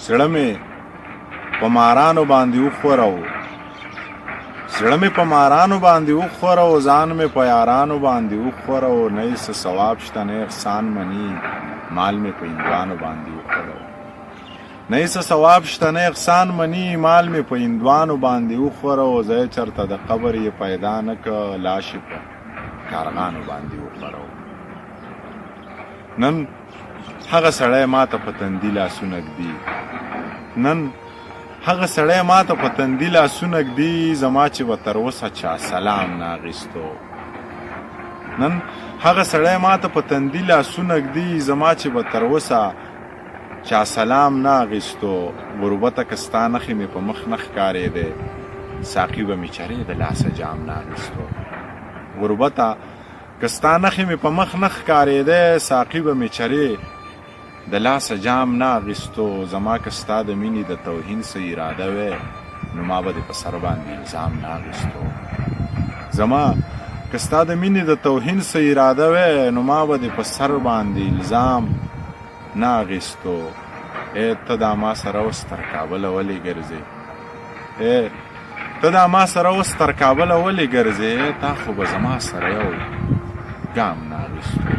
زړه مې په مارانو باندې وخورو، زړه مې په مارانو باندې وخورو، ځان مې په یارانو باندې وخورو. نه یې څه ثواب شته نه احسان مني، مال مې په هندوانو باندې وخورو. نه یې څه ثواب شته نه احسان مني، مال مې په هندوانو باندې وخورو. زه یې چرته د قبر یې پیدا نه که، لاش یې په کارغانو باندې وخورو. نن هغه سړی ماته په تندي لاسونه ږدي، نن هغه سړی ماته په تندي لاسونه ږدي، زما چې به تر اوسه چا سلام نه اخیستو. نن هغه سړی ماته په تندي لاسونه ږدي، زما چې به تر اوسه چا سلام نه اخیستو. غربته که ستا نښې مې په مخ نه ښکارېدی، ساقي به مې چرې د لاسه جام نه اخیستو. غربته که ستا نښې مې په مخ نه ښکارېدی، ساقي به مې چرې د لاسه جام نه اخیستو. زما که ستا د مینې د توهین څه اراده وی، نو ما به دې په سر باندې الزام نه اخیستو. زما که ستا د مینې د توهین څه اراده وی، نو ما به دې په سر باندې الزام نه اخیستو. ته دا ما سره اوس تر کابله ولې ګرځې؟ ته دا ما سره اوس تر کابله ولې ګرځې؟ تا خو به زما سره یو ګام نه اخیستو.